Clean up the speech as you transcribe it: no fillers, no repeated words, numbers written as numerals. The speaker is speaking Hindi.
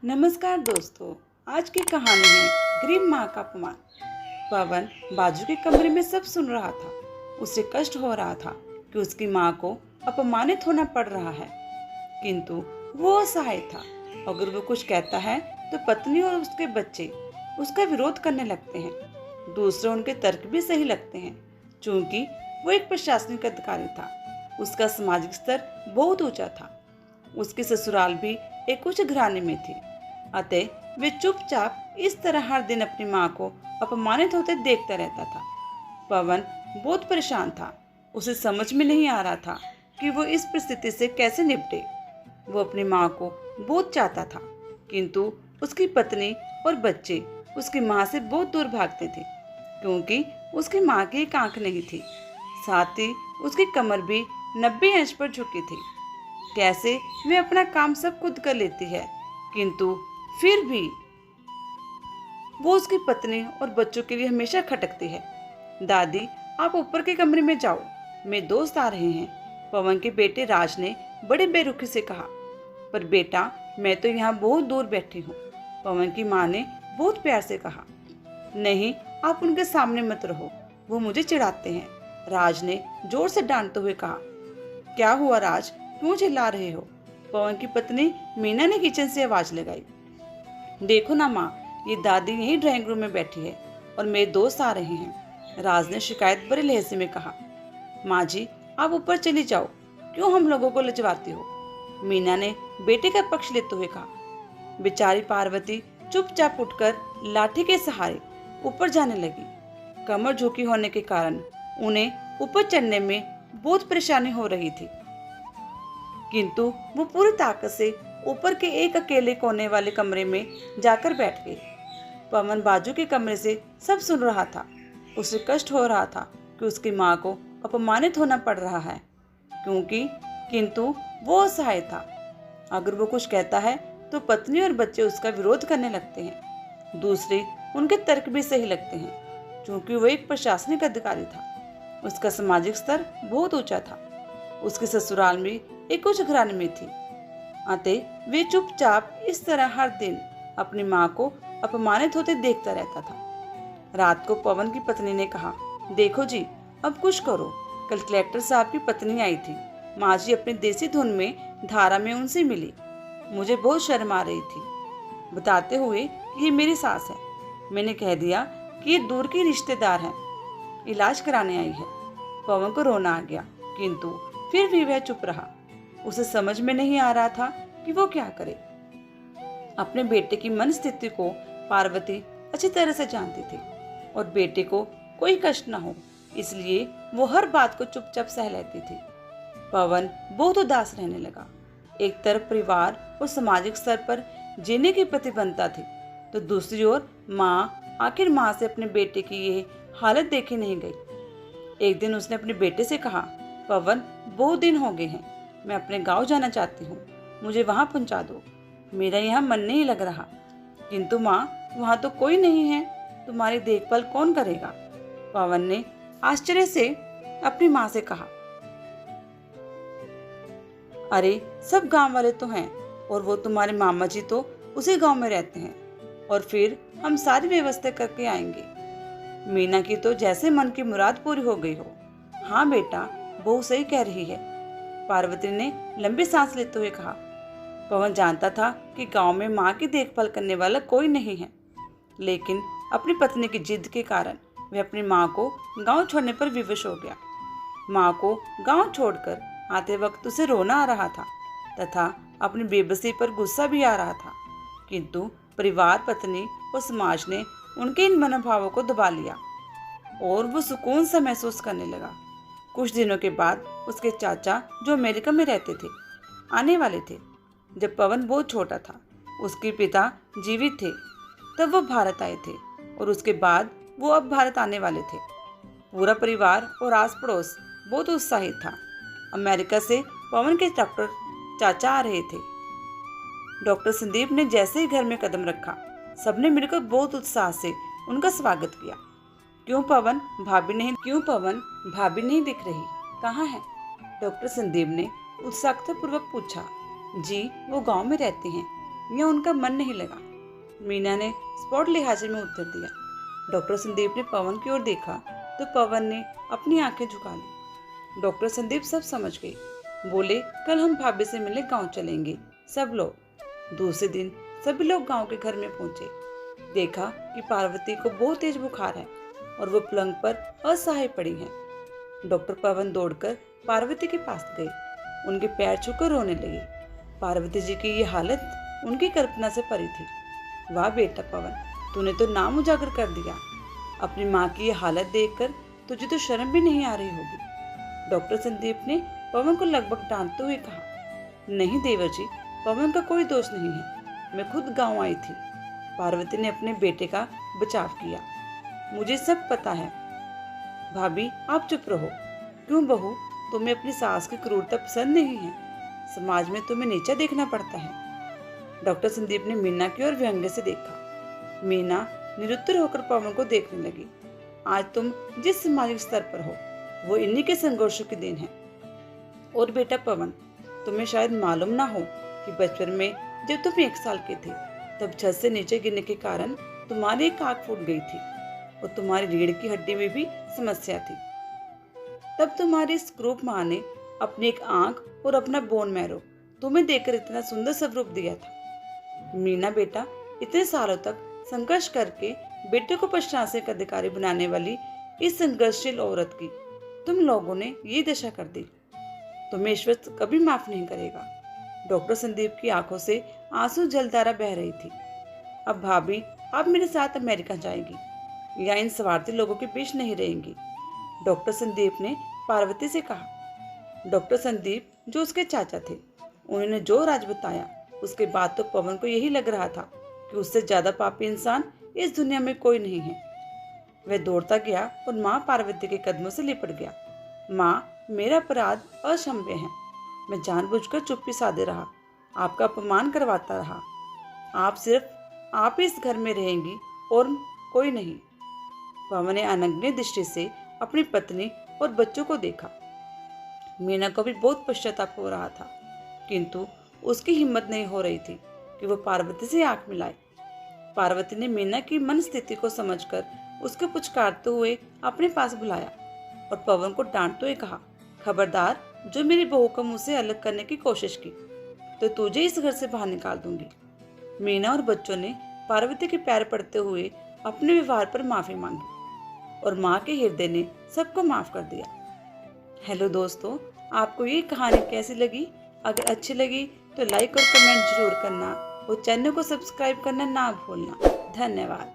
नमस्कार दोस्तों। आज की कहानी है गरीब माँ का अपमान। पवन बाजू के कमरे में सब सुन रहा था। उसे कष्ट हो रहा था कि उसकी माँ को अपमानित होना पड़ रहा है, किंतु वो असहाय था। अगर वो कुछ कहता है तो पत्नी और उसके बच्चे उसका विरोध करने लगते हैं। दूसरे उनके तर्क भी सही लगते हैं, क्योंकि वो एक प्रशासनिक अधिकारी था। उसका सामाजिक स्तर बहुत ऊंचा था। उसकी ससुराल भी एक उच्च घराने में थी। अतः वे चुपचाप इस तरह हर दिन अपनी माँ को अपमानित होते देखता रहता था। पवन बहुत परेशान था। उसे समझ में नहीं आ रहा था कि वो इस परिस्थिति से कैसे निपटे। वो अपनी माँ को बहुत चाहता था, किंतु उसकी पत्नी और बच्चे उसकी माँ से बहुत दूर भागते थे, क्योंकि उसकी माँ की एक आंख नहीं थी। साथ ही उसकी कमर भी 90 अंश पर झुकी थी। कैसे वे अपना काम सब खुद कर लेती है, किंतु फिर भी वो उसकी पत्नी और बच्चों के लिए हमेशा खटकती है। दादी, आप ऊपर के कमरे में जाओ, मेरे दोस्त आ रहे हैं, पवन के बेटे राज ने बड़े बेरुखी से कहा। पर बेटा, मैं तो यहाँ बहुत दूर बैठी हूँ, पवन की माँ ने बहुत प्यार से कहा। नहीं, आप उनके सामने मत रहो, वो मुझे चिढ़ाते हैं, राज ने जोर से डांटते हुए कहा। क्या हुआ राज, क्यों चिल्ला रहे हो? पवन की पत्नी मीना ने किचन से आवाज लगाई। देखो ना माँ, ये दादी यही ड्राइंग रूम में बैठी है और मेरे दोस्त आ रहे हैं, राज ने शिकायत भरे लहजे में कहा। माँ जी, आप ऊपर चली जाओ, क्यों हम लोगों को लजवाती हो? मीना ने बेटे का पक्ष लेते हुए कहा। बेचारी पार्वती चुपचाप उठकर लाठी के सहारे ऊपर जाने लगी। कमर झुकी होने के कारण उन्हें ऊपर चढ़ने में बहुत परेशानी हो रही थी, किंतु वो पूरी ताकत से ऊपर के एक अकेले कोने वाले कमरे में जाकर बैठ गई। पवन बाजू के कमरे से सब सुन रहा था। उसे कष्ट हो रहा था कि उसकी माँ को अपमानित होना पड़ रहा है, किंतु वो असहाय था। अगर वो कुछ कहता है तो पत्नी और बच्चे उसका विरोध करने लगते हैं। दूसरे उनके तर्क भी सही लगते हैं, क्योंकि वो एक प्रशासनिक अधिकारी था। उसका सामाजिक स्तर बहुत ऊंचा था। उसके ससुराल में एक उच्च घराने में थी। अतः वे चुपचाप इस तरह हर दिन अपनी माँ को अपमानित होते देखता रहता था। रात को पवन की पत्नी ने कहा, देखो जी, अब कुछ करो। कल कलेक्टर साहब की पत्नी आई थी। माँ जी अपनी देसी धुन में धारा में उनसे मिली। मुझे बहुत शर्म आ रही थी, बताते हुए कि ये मेरी सास है। मैंने कह दिया कि ये दूर की रिश्तेदार है, इलाज कराने आई है। पवन को रोना आ गया, किंतु फिर भी वह चुप रहा। उसे समझ में नहीं आ रहा था कि वो क्या करे। अपने बेटे की मन स्थिति को पार्वती अच्छी तरह से जानती थी और बेटे को कोई कष्ट न हो, इसलिए वो हर बात को चुपचाप सह लेती थी। पवन बहुत उदास रहने लगा। एक तरफ परिवार और सामाजिक स्तर पर जीने की प्रतिबद्धता थी, तो दूसरी ओर माँ आखिर माँ से अपने बेटे की ये हालत देखी नहीं गई। एक दिन उसने अपने बेटे से कहा, पवन, बहुत दिन हो गए हैं, मैं अपने गांव जाना चाहती हूँ, मुझे वहां पहुंचा दो। मेरा यहाँ मन नहीं लग रहा। किंतु माँ, वहां तो कोई नहीं है, तुम्हारी देखभाल कौन करेगा? पवन ने आश्चर्य से अपनी माँ से कहा। अरे, सब गांव वाले तो हैं, और वो तुम्हारे मामा जी तो उसी गांव में रहते हैं, और फिर हम सारी व्यवस्था करके आएंगे। मीना की तो जैसे मन की मुराद पूरी हो गई हो। हाँ बेटा, बहू सही कह रही है, पार्वती ने लंबी सांस लेते हुए कहा। पवन जानता था कि गांव में मां की देखभाल करने वाला कोई नहीं है, लेकिन अपनी पत्नी की जिद के कारण वह अपनी मां को गांव छोड़ने पर विवश हो गया। मां को गांव छोड़कर आते वक्त उसे रोना आ रहा था तथा अपनी बेबसी पर गुस्सा भी आ रहा था, किंतु परिवार, पत्नी और समाज ने उनके इन मनोभावों को दबा लिया और वो सुकून सा महसूस करने लगा। कुछ दिनों के बाद उसके चाचा, जो अमेरिका में रहते थे, आने वाले थे। जब पवन बहुत छोटा था, उसके पिता जीवित थे, तब वो भारत आए थे और उसके बाद वो अब भारत आने वाले थे। पूरा परिवार और आस पड़ोस बहुत उत्साहित था। अमेरिका से पवन के डॉक्टर चाचा आ रहे थे। डॉक्टर संदीप ने जैसे ही घर में कदम रखा, सबने मिलकर बहुत उत्साह से उनका स्वागत किया। क्यों पवन, भाभी नहीं दिख रही, कहाँ है? डॉक्टर संदीप ने उत्सुकतापूर्वक पूछा। जी, वो गांव में रहते हैं, या उनका मन नहीं लगा। मीना ने स्पॉट लिहाजे में उत्तर दिया। डॉक्टर संदीप ने पवन की ओर देखा तो पवन ने अपनी आंखें झुका ली। डॉक्टर संदीप सब समझ गए। बोले, कल हम भाभी से मिलने गांव चलेंगे सब लोग। दूसरे दिन सभी लोग गांव के घर में पहुंचे। देखा कि पार्वती को बहुत तेज बुखार है और वो पलंग पर असहाय पड़ी है। डॉक्टर पवन दौड़कर पार्वती के पास गए, उनके पैर छूकर रोने लगे। पार्वती जी की ये हालत उनकी कल्पना से परी थी। वाह बेटा पवन, तूने तो नाम उजागर कर दिया। अपनी माँ की ये हालत देखकर तुझे तो शर्म भी नहीं आ रही होगी। डॉक्टर संदीप ने पवन को लगभग डांटते हुए कहा, नहीं देवर जी, पवन का कोई दोष नहीं है, मैं खुद गांव आई थी। पार्वती ने अपने बेटे का बचाव किया। मुझे सब पता है। भाभी आप चुप रहो। क्यों बहू, तुम्हें अपनी सास की क्रूरता पसंद नहीं है? समाज में तुम्हें नीचा देखना पड़ता है। डॉक्टर संदीप ने मीना की ओर व्यंग्य से देखा। मीना निरुत्तर होकर पवन को देखने लगी। आज तुम जिस सामाजिक स्तर पर हो वो इन्हीं के संघर्षों की देन है। और बेटा पवन, तुम्हें शायद मालूम ना हो कि बचपन में जब तुम 1 साल के थे तब छत से नीचे गिरने के कारण तुम्हारी एक आंख फूट गई थी और तुम्हारी रीढ़ की हड्डी में भी समस्या थी। तब तुम्हारी स्क्रूप माँ ने अपनी एक आंख और अपना बोन मैरो तुम्हें देकर इतना सुंदर स्वरूप दिया था। मीना बेटा, इतने सालों तक संघर्ष करके बेटे को प्रशासनिक अधिकारी बनाने वाली इस संघर्षशील औरत की तुम लोगों ने ये दशा कर दी। तुम्हें ईश्वर कभी माफ नहीं करेगा। डॉक्टर संदीप की आंखों से आंसू जलधारा बह रही थी। अब भाभी आप मेरे साथ अमेरिका जाएंगी या इन स्वार्थी लोगों के बीच नहीं रहेंगी? डॉक्टर संदीप ने पार्वती से कहा। डॉक्टर संदीप जो उसके चाचा थे, उन्होंने जो राज बताया उसके बाद तो पवन को यही लग रहा था कि उससे ज्यादा पापी इंसान इस दुनिया में कोई नहीं है। वह दौड़ता गया और माँ पार्वती के कदमों से लिपट गया। माँ, मेरा अपराध अक्षम्य है। मैं जानबूझकर चुप्पी साधे रहा, आपका अपमान करवाता रहा। आप इस घर में रहेंगी और कोई नहीं। पवन ने अनग्न दृष्टि से अपनी पत्नी और बच्चों को देखा। मीना को भी बहुत पश्चाताप हो रहा था, किंतु उसकी हिम्मत नहीं हो रही थी कि वो पार्वती से आंख मिलाए। पार्वती ने मीना की मन स्थिति को समझकर उसके पुचकारते हुए अपने पास बुलाया और पवन को डांटते हुए कहा, खबरदार, जो मेरी बहू को मुझसे अलग करने की कोशिश की तो तुझे इस घर से बाहर निकाल दूंगी। मीना और बच्चों ने पार्वती के पैर पड़ते हुए अपने व्यवहार पर माफी मांगी और माँ के हृदय ने सबको माफ कर दिया। हेलो दोस्तों, आपको ये कहानी कैसी लगी? अगर अच्छी लगी तो लाइक और कमेंट जरूर करना और चैनल को सब्सक्राइब करना ना भूलना। धन्यवाद।